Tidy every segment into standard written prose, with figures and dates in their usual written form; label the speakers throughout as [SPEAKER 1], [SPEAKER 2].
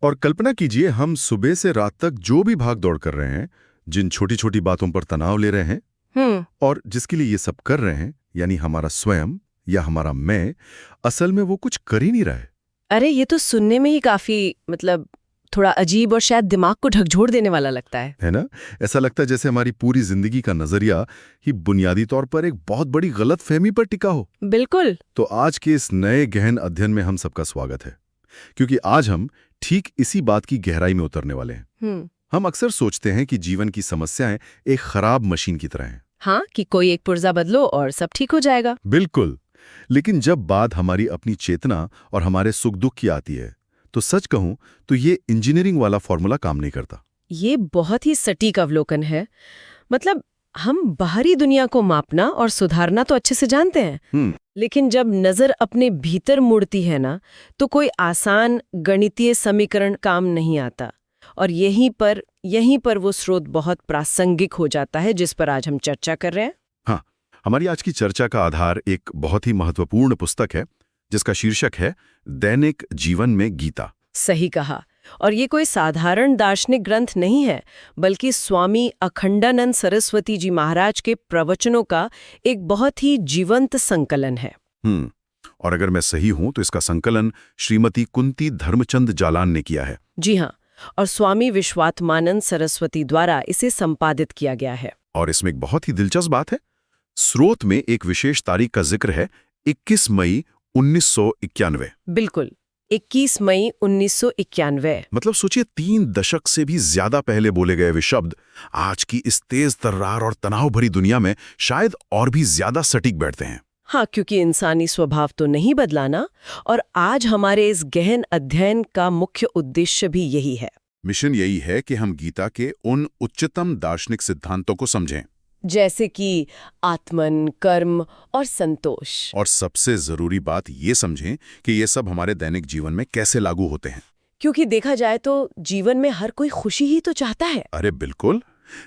[SPEAKER 1] और कल्पना कीजिए हम सुबह से रात तक जो भी भाग दौड़ कर रहे हैं, जिन छोटी छोटी बातों पर तनाव ले रहे हैं
[SPEAKER 2] हम्म।
[SPEAKER 1] और जिसके लिए ये सब कर रहे हैं, यानी हमारा स्वयं या हमारा मैं, असल में वो कुछ कर ही नहीं रहा है।
[SPEAKER 2] अरे ये तो सुनने में ही काफी थोड़ा अजीब और शायद दिमाग को झकझोर देने वाला लगता है
[SPEAKER 1] ना? ऐसा लगता है जैसे हमारी पूरी जिंदगी का नजरिया ही बुनियादी तौर पर एक बहुत बड़ी गलतफहमी पर टिका हो।
[SPEAKER 2] बिल्कुल।
[SPEAKER 1] तो आज के इस नए गहन अध्ययन में हम सबका स्वागत है, क्योंकि आज हम ठीक इसी बात की गहराई में उतरने वाले हैं। हम अक्सर सोचते हैं कि जीवन की समस्याएं एक खराब मशीन की तरह हैं।
[SPEAKER 2] हाँ, कि कोई एक पुर्जा बदलो और सब ठीक हो जाएगा।
[SPEAKER 1] बिल्कुल। लेकिन जब बात हमारी अपनी चेतना और हमारे सुख दुख की आती है, तो सच कहूं तो ये इंजीनियरिंग वाला फॉर्मूला काम नहीं करता।
[SPEAKER 2] ये बहुत ही सटीक अवलोकन है। हम बाहरी दुनिया को मापना और सुधारना तो अच्छे से जानते हैं, लेकिन जब नजर अपने भीतर मुड़ती है ना, तो कोई आसान गणितीय समीकरण काम नहीं आता। और यहीं पर वो स्रोत बहुत प्रासंगिक हो जाता है जिस पर आज हम चर्चा कर रहे हैं।
[SPEAKER 1] हाँ, हमारी आज की चर्चा का आधार एक बहुत ही महत्वपूर्ण पुस्तक है, जिसका शीर्षक है दैनिक जीवन में गीता।
[SPEAKER 2] सही कहा। और ये कोई साधारण दार्शनिक ग्रंथ नहीं है, बल्कि स्वामी अखंडानंद सरस्वती जी महाराज के प्रवचनों का एक बहुत ही जीवंत संकलन है।
[SPEAKER 1] और अगर मैं सही हूं तो इसका संकलन श्रीमती कुंती धर्मचंद जालान ने किया है।
[SPEAKER 2] जी हाँ, और स्वामी विश्वात्मानंद सरस्वती द्वारा इसे संपादित किया गया है।
[SPEAKER 1] और इसमें एक बहुत ही दिलचस्प बात है, स्रोत में एक विशेष तारीख का जिक्र है, 21 मई 1991।
[SPEAKER 2] बिल्कुल, 21 मई 1991।
[SPEAKER 1] मतलब सोचिए, 3 दशक से भी ज्यादा पहले बोले गए वे शब्द आज की इस तेज तर्रार और तनाव भरी दुनिया में शायद और भी ज्यादा सटीक बैठते हैं।
[SPEAKER 2] हाँ, क्योंकि इंसानी स्वभाव तो नहीं बदलाना, और आज हमारे इस गहन अध्ययन का मुख्य उद्देश्य भी यही है।
[SPEAKER 1] मिशन यही है कि हम गीता के उन उच्चतम दार्शनिक सिद्धांतों को समझें,
[SPEAKER 2] जैसे कि आत्मन, कर्म और संतोष।
[SPEAKER 1] और सबसे जरूरी बात ये समझें कि ये सब हमारे दैनिक जीवन में कैसे लागू होते हैं।
[SPEAKER 2] क्योंकि देखा जाए तो जीवन में हर कोई खुशी ही तो चाहता है।
[SPEAKER 1] अरे बिल्कुल,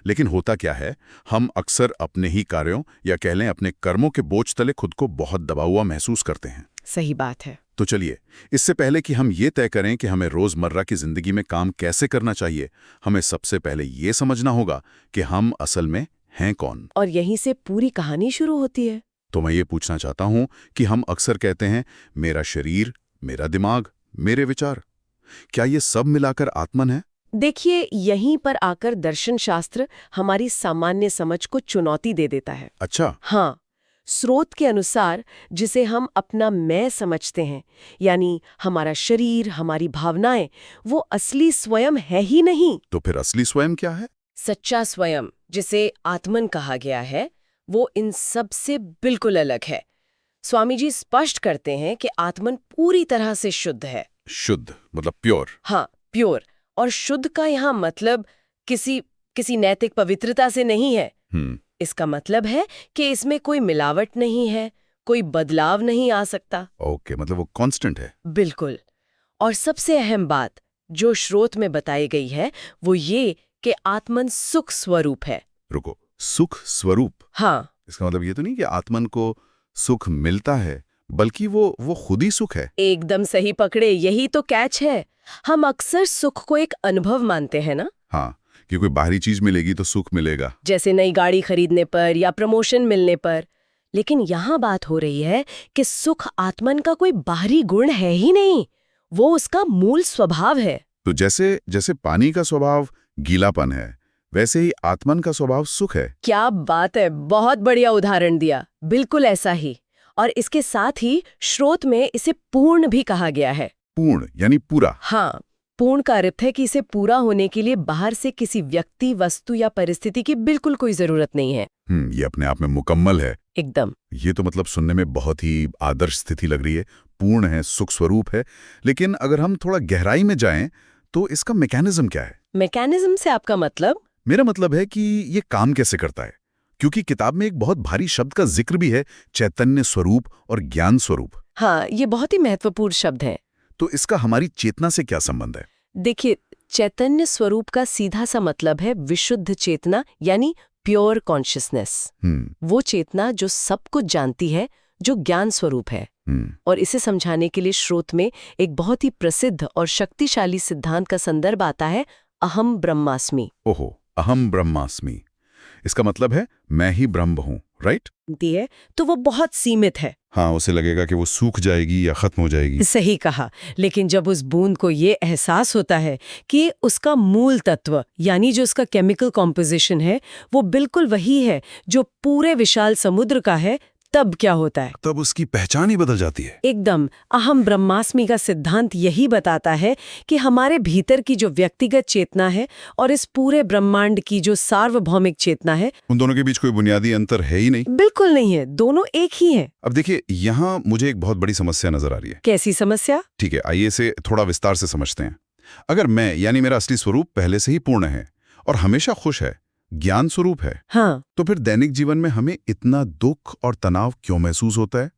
[SPEAKER 1] लेकिन होता क्या है, हम अक्सर अपने ही कार्यों या कह लें अपने कर्मों के बोझ तले खुद को बहुत दबा हुआ महसूस करते हैं।
[SPEAKER 2] सही बात है।
[SPEAKER 1] तो चलिए, इससे पहले कि हम ये तय करें कि हमें रोजमर्रा की जिंदगी में काम कैसे करना चाहिए, हमें सबसे पहले ये समझना होगा कि हम असल में हैं कौन।
[SPEAKER 2] और यहीं से पूरी कहानी शुरू होती है।
[SPEAKER 1] तो मैं ये पूछना चाहता हूं कि हम अक्सर कहते हैं मेरा शरीर, मेरा दिमाग, मेरे विचार, क्या ये सब मिलाकर आत्मन है?
[SPEAKER 2] देखिए, यहीं पर आकर दर्शन शास्त्र हमारी सामान्य समझ को चुनौती दे देता है।
[SPEAKER 1] अच्छा।
[SPEAKER 2] हाँ, स्रोत के अनुसार जिसे हम अपना मैं समझते हैं, यानी हमारा शरीर, हमारी भावनाएं, वो असली स्वयं है ही नहीं।
[SPEAKER 1] तो फिर असली स्वयं क्या है?
[SPEAKER 2] सच्चा स्वयं, जिसे आत्मन कहा गया है, वो इन सब से बिल्कुल अलग है। स्वामी जी स्पष्ट करते हैं कि आत्मन पूरी तरह से शुद्ध है।
[SPEAKER 1] शुद्ध मतलब प्योर?
[SPEAKER 2] हाँ, प्योर। और शुद्ध का यहाँ मतलब किसी नैतिक पवित्रता से नहीं है। इसका मतलब है कि इसमें कोई मिलावट नहीं है, कोई बदलाव नहीं आ सकता।
[SPEAKER 1] ओके, मतलब वो कांस्टेंट है।
[SPEAKER 2] बिल्कुल। और सबसे अहम बात जो स्रोत में बताई गई है, वो ये कि आत्मन सुख स्वरूप है।
[SPEAKER 1] रुको, सुख स्वरूप?
[SPEAKER 2] हाँ।
[SPEAKER 1] इसका मतलब ये तो नहीं कि आत्मन को सुख मिलता है, बल्कि वो खुद ही सुख है।
[SPEAKER 2] एकदम सही पकड़े, यही तो कैच है। हम अक्सर सुख को एक अनुभव मानते हैं ना।
[SPEAKER 1] हाँ, कि कोई बाहरी चीज मिलेगी तो सुख मिलेगा,
[SPEAKER 2] जैसे नई गाड़ी खरीदने पर या प्रमोशन मिलने पर। लेकिन यहाँ बात हो रही है कि सुख आत्मन का कोई बाहरी गुण है ही नहीं, वो उसका मूल स्वभाव है।
[SPEAKER 1] तो जैसे पानी का स्वभाव गीलापन है, वैसे ही आत्मन का स्वभाव सुख है।
[SPEAKER 2] क्या बात है, बहुत बढ़िया उदाहरण दिया। बिल्कुल ऐसा ही। और इसके साथ ही स्रोत में इसे पूर्ण भी कहा गया है।
[SPEAKER 1] पूर्ण यानी पूरा?
[SPEAKER 2] हाँ, पूर्ण का अर्थ है कि इसे पूरा होने के लिए बाहर से किसी व्यक्ति, वस्तु या परिस्थिति की बिल्कुल कोई जरूरत नहीं है।
[SPEAKER 1] ये अपने आप में मुकम्मल है।
[SPEAKER 2] एकदम।
[SPEAKER 1] ये तो मतलब सुनने में बहुत ही आदर्श स्थिति लग रही है। पूर्ण है, सुख स्वरूप है। लेकिन अगर हम थोड़ा गहराई में जाएं तो इसका मैकेनिज्म क्या है?
[SPEAKER 2] मैकेनिज्म से आपका मतलब?
[SPEAKER 1] मेरा मतलब है कि ये काम कैसे करता है, क्योंकि किताब में एक बहुत भारी शब्द का जिक्र भी है, चैतन्य स्वरूप और ज्ञान स्वरूप।
[SPEAKER 2] हाँ, ये बहुत ही महत्वपूर्ण शब्द है।
[SPEAKER 1] तो इसका हमारी चेतना से क्या संबंध है?
[SPEAKER 2] देखिए, चैतन्य स्वरूप का सीधा सा मतलब है विशुद्ध चेतना, यानी प्योर कॉन्शियसनेस। वो चेतना जो सब कुछ जानती है, जो ज्ञान स्वरूप है। और इसे समझाने के लिए श्रोत में एक बहुत ही प्रसिद्ध और शक्तिशाली सिद्धांत का संदर्भ आता है, अहम ब्रह्मास्मि।
[SPEAKER 1] ओहो, अहम ब्रह्मास्मि। इसका मतलब है मैं ही ब्रह्म हूँ, राइट?
[SPEAKER 2] दिए तो वो बहुत सीमित है।
[SPEAKER 1] हाँ, उसे लगेगा कि वो सूख जाएगी या खत्म हो जाएगी।
[SPEAKER 2] सही कहा। लेकिन जब उस बूंद को ये एहसास होता है कि उसका मूल तत्व यानी जो उसका केमिकल कॉम्पोजिशन है वो बिल्कुल वही है जो पूरे विशाल समुद्र का है, तब क्या होता है?
[SPEAKER 1] तब उसकी पहचान ही बदल जाती है।
[SPEAKER 2] एकदम। अहम ब्रह्मास्मि का सिद्धांत यही बताता है कि हमारे भीतर की जो व्यक्तिगत चेतना है और इस पूरे ब्रह्मांड की जो सार्वभौमिक चेतना है,
[SPEAKER 1] उन दोनों के बीच कोई बुनियादी अंतर है ही नहीं।
[SPEAKER 2] बिल्कुल नहीं है, दोनों एक ही हैं।
[SPEAKER 1] अब देखिए, यहाँ मुझे एक बहुत बड़ी समस्या नजर आ रही है।
[SPEAKER 2] कैसी समस्या?
[SPEAKER 1] ठीक है, आइए इसे थोड़ा विस्तार से समझते हैं। अगर मैं यानी मेरा असली स्वरूप पहले से ही पूर्ण है और हमेशा खुश है, ज्ञान स्वरूप है,
[SPEAKER 2] हाँ,
[SPEAKER 1] तो फिर दैनिक जीवन में हमें इतना दुख और तनाव क्यों महसूस होता है?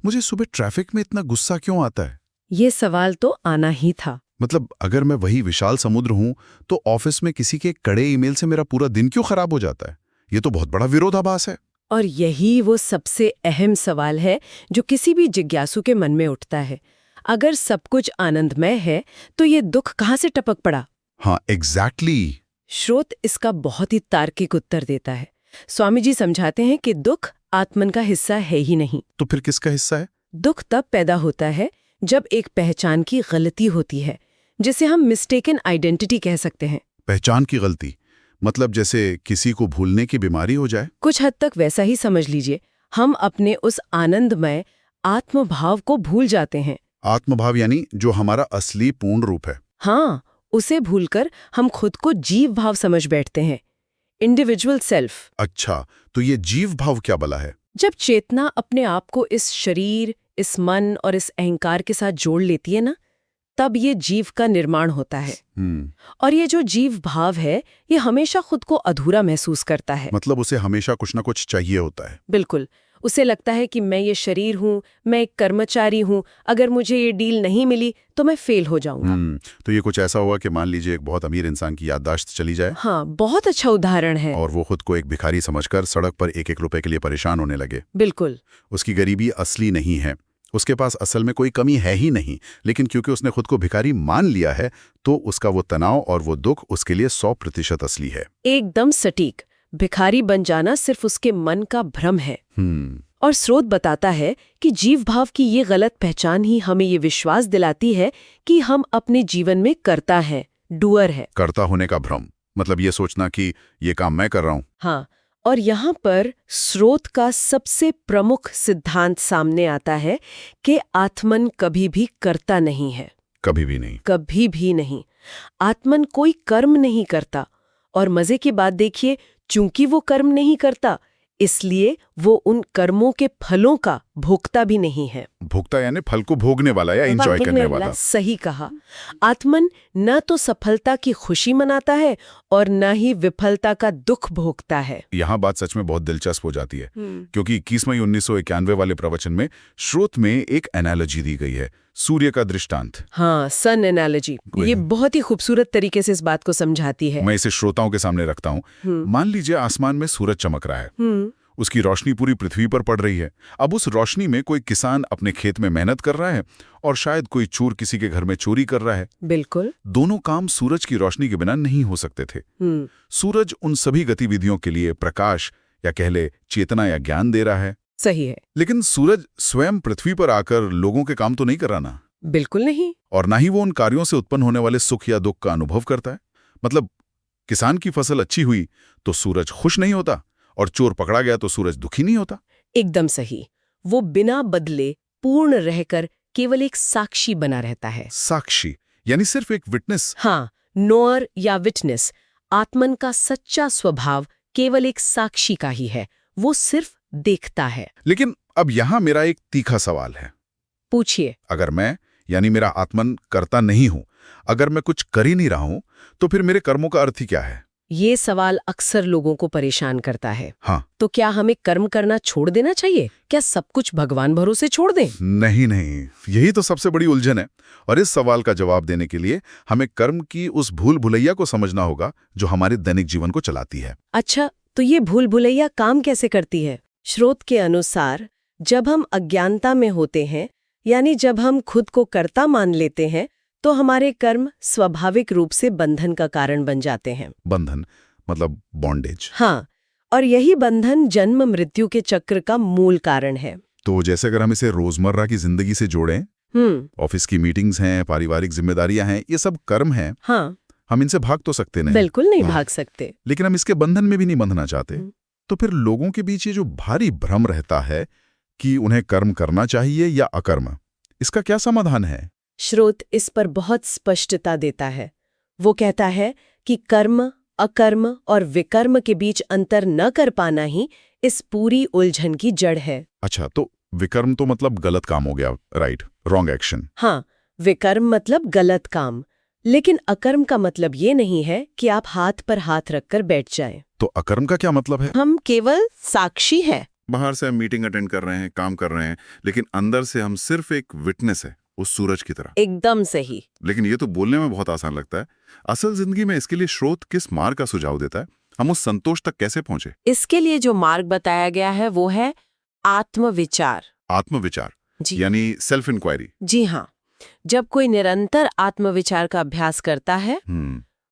[SPEAKER 1] मुझे सुबह ट्रैफिक में इतना गुस्सा क्यों आता है?
[SPEAKER 2] ये सवाल तो आना ही था।
[SPEAKER 1] मतलब अगर मैं वही विशाल समुद्र हूं, तो ऑफिस में किसी के कड़े ईमेल से मेरा पूरा दिन क्यों खराब हो जाता है? ये तो बहुत बड़ा विरोधाभास है।
[SPEAKER 2] और यही वो सबसे अहम सवाल है जो किसी भी जिज्ञासु के मन में उठता है। अगर सब कुछ आनंदमय है तो ये दुख कहाँ से टपक पड़ा?
[SPEAKER 1] हाँ, एग्जैक्टली।
[SPEAKER 2] श्रोत इसका बहुत ही तार्किक उत्तर देता है। स्वामी जी समझाते हैं कि दुख आत्मन का हिस्सा है ही नहीं।
[SPEAKER 1] तो फिर किसका हिस्सा है?
[SPEAKER 2] दुख तब पैदा होता है जब एक पहचान की गलती होती है, जिसे हम मिस्टेकन आइडेंटिटी कह सकते हैं।
[SPEAKER 1] पहचान की गलती मतलब जैसे किसी को भूलने की बीमारी हो जाए?
[SPEAKER 2] कुछ हद तक वैसा ही समझ लीजिए। हम अपने उस आनंदमय आत्मभाव को भूल जाते हैं।
[SPEAKER 1] आत्मभाव यानी जो हमारा असली पूर्ण रूप है।
[SPEAKER 2] हाँ, उसे भूलकर हम खुद को जीव भाव समझ बैठते हैं, इंडिविजुअल सेल्फ।
[SPEAKER 1] अच्छा, तो ये जीव भाव क्या बला है?
[SPEAKER 2] जब चेतना अपने आप को इस शरीर, इस मन और इस अहंकार के साथ जोड़ लेती है ना, तब ये जीव का निर्माण होता है। और ये जो जीव भाव है, ये हमेशा खुद को अधूरा महसूस करता है।
[SPEAKER 1] मतलब उसे हमेशा कुछ ना कुछ चाहिए होता है।
[SPEAKER 2] बिल्कुल। उसे लगता है कि मैं ये शरीर हूँ, मैं एक कर्मचारी हूँ, अगर मुझे ये डील नहीं मिली तो मैं फेल हो जाऊंगा।
[SPEAKER 1] तो ये कुछ ऐसा हुआ कि मान लीजिए एक बहुत अमीर इंसान की याददाश्त चली जाए।
[SPEAKER 2] हाँ, बहुत अच्छा उदाहरण है।
[SPEAKER 1] और वो खुद को एक भिखारी समझकर सड़क पर एक एक रुपए के लिए परेशान होने लगे।
[SPEAKER 2] बिल्कुल।
[SPEAKER 1] उसकी गरीबी असली नहीं है, उसके पास असल में कोई कमी है ही नहीं, लेकिन क्योंकि उसने खुद को भिखारी मान लिया है, तो उसका वो तनाव और वो दुख उसके लिए 100% असली है।
[SPEAKER 2] एकदम सटीक। भिखारी बन जाना सिर्फ उसके मन का भ्रम है। और स्रोत बताता है कि जीव भाव की ये गलत पहचान ही हमें ये विश्वास दिलाती है कि हम अपने जीवन में कर्ता हैं, डूअर है।
[SPEAKER 1] कर्ता होने का भ्रम मतलब ये सोचना कि ये काम मैं कर रहा हूं।
[SPEAKER 2] हाँ, और यहाँ पर स्रोत का सबसे प्रमुख सिद्धांत सामने आता है कि आत्मन कभी भी कर्ता नहीं है।
[SPEAKER 1] कभी भी नहीं।
[SPEAKER 2] कभी भी नहीं। आत्मन कोई कर्म नहीं करता। और मजे की बात देखिए, चूंकि वो कर्म नहीं करता, इसलिए वो उन कर्मों के फलों का भोक्ता भी नहीं है।
[SPEAKER 1] भोक्ता यानी फल को भोगने वाला या एंजॉय करने वाला।
[SPEAKER 2] सही कहा। आत्मन न तो सफलता की खुशी मनाता है और न ही विफलता का दुख भोगता है।
[SPEAKER 1] यहाँ बात सच में बहुत दिलचस्प हो जाती है, क्योंकि 21 मई 1991 वाले प्रवचन में श्रोत में एक एनालॉजी दी गई है, सूर्य का दृष्टांत।
[SPEAKER 2] हाँ, सन एनालॉजी। ये बहुत ही खूबसूरत तरीके से इस बात को समझाती है।
[SPEAKER 1] मैं इसे श्रोताओं के सामने रखता हूँ। मान लीजिए आसमान में सूरज चमक रहा है, उसकी रोशनी पूरी पृथ्वी पर पड़ रही है। अब उस रोशनी में कोई किसान अपने खेत में मेहनत कर रहा है और शायद कोई चोर किसी के घर में चोरी कर रहा है।
[SPEAKER 2] बिल्कुल।
[SPEAKER 1] दोनों काम सूरज की रोशनी के बिना नहीं हो सकते थे। सूरज उन सभी गतिविधियों के लिए प्रकाश या कह ले चेतना या ज्ञान दे रहा है।
[SPEAKER 2] सही है।
[SPEAKER 1] लेकिन सूरज स्वयं पृथ्वी पर आकर लोगों के काम तो नहीं कर रहा ना।
[SPEAKER 2] बिल्कुल नहीं।
[SPEAKER 1] और ना ही वो उन कार्यों से उत्पन्न होने वाले सुख या दुख का अनुभव करता है। मतलब किसान की फसल अच्छी हुई तो सूरज खुश नहीं होता, और चोर पकड़ा गया तो सूरज दुखी नहीं होता।
[SPEAKER 2] एकदम सही। वो बिना बदले पूर्ण रहकर केवल एक साक्षी बना रहता है।
[SPEAKER 1] साक्षी यानी सिर्फ एक विटनेस।
[SPEAKER 2] हाँ, नोअर या विटनेस। आत्मन का सच्चा स्वभाव केवल एक साक्षी का ही है, वो सिर्फ देखता है।
[SPEAKER 1] लेकिन अब यहाँ मेरा एक तीखा सवाल है।
[SPEAKER 2] पूछिए।
[SPEAKER 1] अगर मैं यानी मेरा आत्मन कर्ता नहीं हूं, अगर मैं कुछ कर ही नहीं रहा हूं, तो फिर मेरे कर्मों का अर्थ ही क्या है?
[SPEAKER 2] ये सवाल अक्सर लोगों को परेशान करता है।
[SPEAKER 1] हाँ।
[SPEAKER 2] तो क्या हमें कर्म करना छोड़ देना चाहिए? क्या सब कुछ भगवान भरोसे छोड़ दें?
[SPEAKER 1] नहीं नहीं, यही तो सबसे बड़ी उलझन है। और इस सवाल का जवाब देने के लिए हमें कर्म की उस भूल भुलैया को समझना होगा जो हमारे दैनिक जीवन को चलाती है।
[SPEAKER 2] अच्छा, तो ये भूल भुलैया काम कैसे करती है? श्रोत के अनुसार जब हम अज्ञानता में होते हैं यानी जब हम खुद को कर्ता मान लेते हैं तो हमारे कर्म स्वाभाविक रूप से बंधन का कारण बन जाते हैं।
[SPEAKER 1] बंधन मतलब बॉन्डेज।
[SPEAKER 2] हाँ, और यही बंधन जन्म मृत्यु के चक्र का मूल कारण है।
[SPEAKER 1] तो जैसे अगर हम इसे रोजमर्रा की जिंदगी से जोड़ें, ऑफिस की मीटिंग्स हैं, पारिवारिक जिम्मेदारियां हैं, ये सब कर्म हैं।
[SPEAKER 2] हाँ,
[SPEAKER 1] हम इनसे भाग तो सकते नहीं।
[SPEAKER 2] बिल्कुल नहीं भाग सकते।
[SPEAKER 1] लेकिन हम इसके बंधन में भी नहीं बंधना चाहते। तो फिर लोगों के बीच ये जो भारी भ्रम रहता है कि उन्हें कर्म करना चाहिए या अकर्म, इसका क्या समाधान है?
[SPEAKER 2] श्रोत इस पर बहुत स्पष्टता देता है। वो कहता है कि कर्म, अकर्म और विकर्म के बीच अंतर न कर पाना ही इस पूरी उलझन की जड़ है।
[SPEAKER 1] अच्छा, तो विकर्म तो मतलब गलत काम हो गया, राइट, रॉन्ग एक्शन।
[SPEAKER 2] हाँ, विकर्म मतलब गलत काम, लेकिन अकर्म का मतलब ये नहीं है कि आप हाथ पर हाथ रखकर बैठ जाएं।
[SPEAKER 1] तो अकर्म का क्या मतलब है?
[SPEAKER 2] हम केवल साक्षी हैं।
[SPEAKER 1] बाहर से हम मीटिंग अटेंड कर रहे हैं, काम कर रहे हैं, लेकिन अंदर से हम सिर्फ एक विटनेस है, उस सूरज की तरह।
[SPEAKER 2] एकदम सही।
[SPEAKER 1] लेकिन ये तो बोलने में बहुत आसान लगता है। असल जिंदगी में इसके लिए स्रोत किस मार्ग का सुझाव देता है? हम उस संतोष तक कैसे पहुंचे?
[SPEAKER 2] इसके लिए जो मार्ग बताया गया है वो है आत्मविचार।
[SPEAKER 1] आत्मविचार
[SPEAKER 2] जी,
[SPEAKER 1] यानी सेल्फ इंक्वायरी।
[SPEAKER 2] जी हाँ। जब कोई निरंतर आत्मविचार का अभ्यास करता है,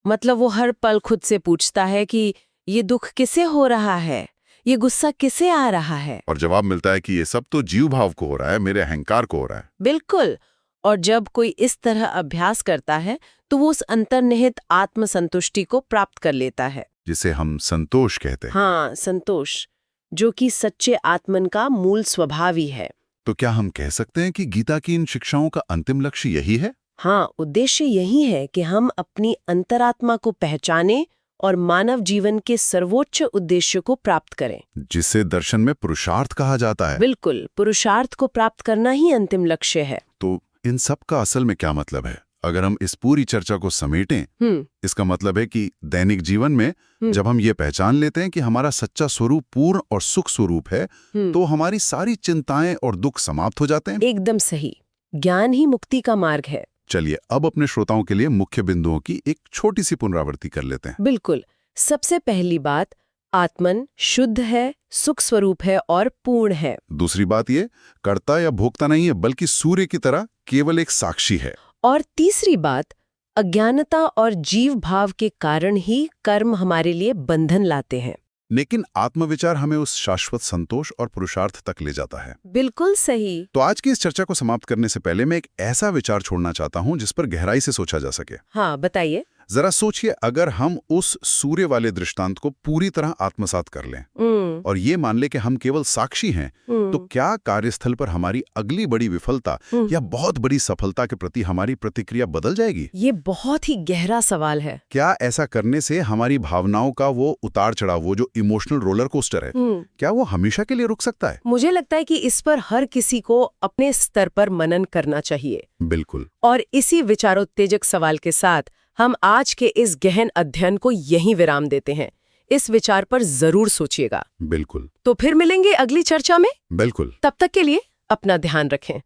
[SPEAKER 2] मतलब वो हर पल खुद से पूछता है कि ये दुख किसे हो रहा है, ये गुस्सा किसे आ रहा है,
[SPEAKER 1] और जवाब मिलता है कि ये सब तो जीव भाव को हो रहा है, मेरे अहंकार को हो रहा है।
[SPEAKER 2] बिल्कुल। और जब कोई इस तरह अभ्यास करता है तो वो उस अंतर्निहित आत्मसंतुष्टि को प्राप्त कर लेता है,
[SPEAKER 1] जिसे हम संतोष कहते हैं।
[SPEAKER 2] हाँ, संतोष, जो कि सच्चे आत्मन का मूल स्वभाव ही है।
[SPEAKER 1] तो क्या हम कह सकते हैं कि गीता की इन शिक्षाओं का अंतिम लक्ष्य यही है?
[SPEAKER 2] हाँ, उद्देश्य यही है कि हम अपनी अंतरात्मा को पहचानें और मानव जीवन के सर्वोच्च उद्देश्य को प्राप्त करें,
[SPEAKER 1] जिसे दर्शन में पुरुषार्थ कहा जाता है।
[SPEAKER 2] बिल्कुल, पुरुषार्थ को प्राप्त करना ही अंतिम लक्ष्य है।
[SPEAKER 1] तो इन सब का असल में क्या मतलब है? अगर हम इस पूरी चर्चा को समेटें, इसका मतलब है कि दैनिक जीवन में जब हम ये पहचान लेते हैं कि हमारा सच्चा स्वरूप पूर्ण और सुख स्वरूप है, तो हमारी सारी चिंताएं और दुख समाप्त हो जाते हैं।
[SPEAKER 2] एकदम सही। ज्ञान ही मुक्ति का मार्ग है।
[SPEAKER 1] चलिए अब अपने श्रोताओं के लिए मुख्य बिंदुओं की एक छोटी सी पुनरावृत्ति कर लेते हैं।
[SPEAKER 2] बिल्कुल। सबसे पहली बात, आत्मन शुद्ध है, सुख स्वरूप है और पूर्ण है।
[SPEAKER 1] दूसरी बात ये, कर्ता या भोक्ता नहीं है, बल्कि सूर्य की तरह केवल एक साक्षी है।
[SPEAKER 2] और तीसरी बात, अज्ञानता और जीव भाव के कारण ही कर्म हमारे लिए बंधन लाते हैं।
[SPEAKER 1] लेकिन आत्मविचार हमें उस शाश्वत संतोष और पुरुषार्थ तक ले जाता है।
[SPEAKER 2] बिल्कुल सही।
[SPEAKER 1] तो आज की इस चर्चा को समाप्त करने से पहले मैं एक ऐसा विचार छोड़ना चाहता हूं जिस पर गहराई से सोचा जा सके।
[SPEAKER 2] हाँ, बताइए।
[SPEAKER 1] जरा सोचिए, अगर हम उस सूर्य वाले दृष्टांत को पूरी तरह आत्मसात कर लें और ये मान ले कि हम केवल साक्षी हैं, तो क्या कार्यस्थल पर हमारी अगली बड़ी विफलता या बहुत बड़ी सफलता के प्रति हमारी प्रतिक्रिया बदल जाएगी?
[SPEAKER 2] ये बहुत ही गहरा सवाल है।
[SPEAKER 1] क्या ऐसा करने से हमारी भावनाओं का वो उतार चढ़ाव, वो जो इमोशनल रोलर कोस्टर है, क्या वो हमेशा के लिए रुक सकता है?
[SPEAKER 2] मुझे लगता है कि इस पर हर किसी को अपने स्तर पर मनन करना चाहिए।
[SPEAKER 1] बिल्कुल।
[SPEAKER 2] और इसी विचारोत्तेजक सवाल के साथ हम आज के इस गहन अध्ययन को यहीं विराम देते हैं। इस विचार पर जरूर सोचिएगा।
[SPEAKER 1] बिल्कुल।
[SPEAKER 2] तो फिर मिलेंगे अगली चर्चा में।
[SPEAKER 1] बिल्कुल।
[SPEAKER 2] तब तक के लिए अपना ध्यान रखें।